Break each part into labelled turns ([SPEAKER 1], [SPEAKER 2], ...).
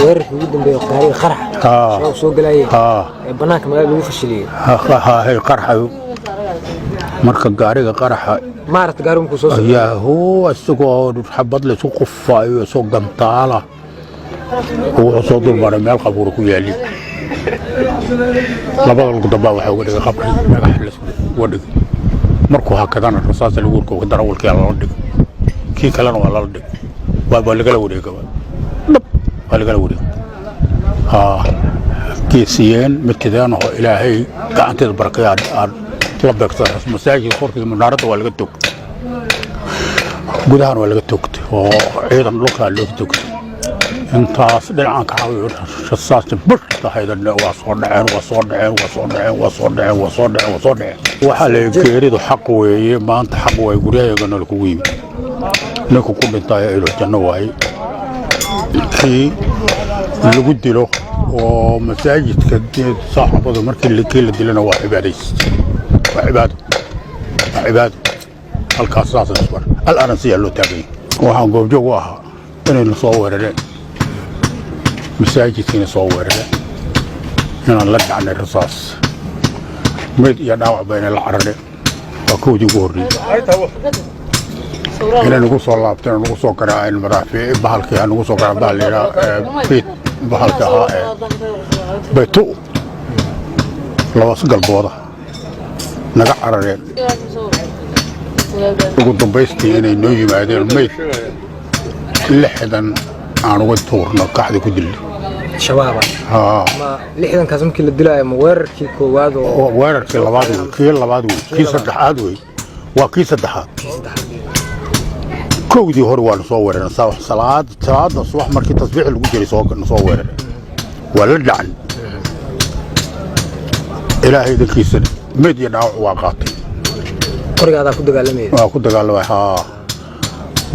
[SPEAKER 1] weerarkii ugu dambeeyay qaariga qarax soo galay banaanka magaalada lagu fashiliyay
[SPEAKER 2] hay qarax marka gaariga qaraxa
[SPEAKER 1] maarta gaarigu ku soo
[SPEAKER 2] yaa hoo asagoo xabad la isku qufaayo soo gantaala oo soo dulmaray meel qabuur ku yaali labada lagu dambaa waxa uga dhigay qabri magax la isku wadhig markuu hakadana rasaas lagu urko darawalkii la dhig kii kalena waa la dhig waa laga wareegay waa laga wareegay كيسيان متدان هو إلهي كأنت البركات طلب أكثر مساجد خورك المنارة ولا قتوك جدهان ولا قتوك وأيضا لوكا لوكتوك أنت صدق عنك حاول شصاص بر هذا وصدعين وصدعين وصدعين وصدعين وصدعين وصدعين وحالي كيريد حقوي ما أنت حقوي يقولي يقولنا الكويم نكو كل بنتايا إلى الجنواي كي اللي قد له ومساجد كدين صاحبه مركي اللي كيل دلنا وعباديس وعباد الكاساس الأصفر الأرنسية اللي تابعين وحنقول جواها إنه نصور له مساجد كنا نصور له هنا نلقى عن الرصاص ميت يدعو بين العرب وكودي قوري هنا نقول صلاة بتنا نقول صقرا المرافق بحالك نقول صقرا باليرا بيت بحالك بيتو لواس قلبوضة نقع عررين نقول دنبيستي إني نوي معدين الميت لحدا أنا ودور نقاحد كدلي
[SPEAKER 1] شبابا ما لحدا كازم كل الدلاء موارر كي كوادو
[SPEAKER 2] وارر كي لبادو كي صدحادوي وكي صدحات كودي هو نصور صلاة الصبح مركي تصبيح اللي جري نصور ولا لعن إلهي ذكي سنة ميديا نوع واقعتي
[SPEAKER 1] قرق هذا كنت قال
[SPEAKER 2] كنت قال ها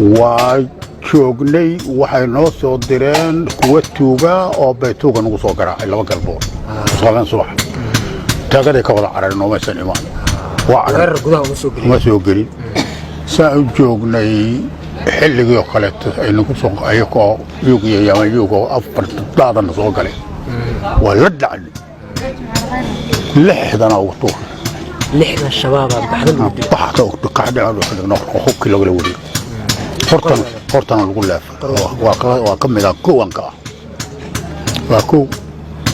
[SPEAKER 2] وشوقني وحي نوصو ديرين كوتوغا أو بيتوغا نوصو قراء إلا وقلبون صلاة صبح تاقدي كوضع عرر نوما سنة إيمان
[SPEAKER 1] وعرر قدها
[SPEAKER 2] مسوقرين سأجوغني xilligii oo kale aynu ku soo ayagoo yugiyayaamayugo afar daadan soo galay waa la dhacay lixdana ugu tuur
[SPEAKER 1] lixdan shabaab
[SPEAKER 2] baxda oo qaxda oo xubki laga wariyo hortan lagu laaf waa kamid ah kuwanka waa ku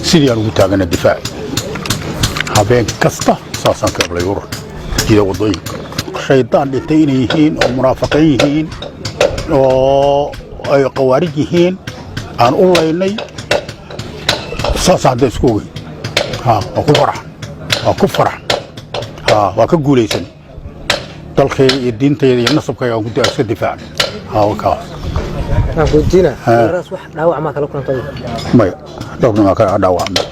[SPEAKER 2] sidii lagu taagana difaac habeen kasta saasan ka la yuro jida wadooyinka shaydaan dhintay inay yihiin oo munaafiqiin yihiin oo ay qawaarij yihiin aan u laynay saasaan isku weyn waa ku farax waa ka guulaysan dalkayga iyo diintayda iyo nasabkayga aan ku iska difaacan kaas
[SPEAKER 1] aan ku diina ras wax dhaawac ma kala kulantay
[SPEAKER 2] maya dhowrna ma kala dhaawacmay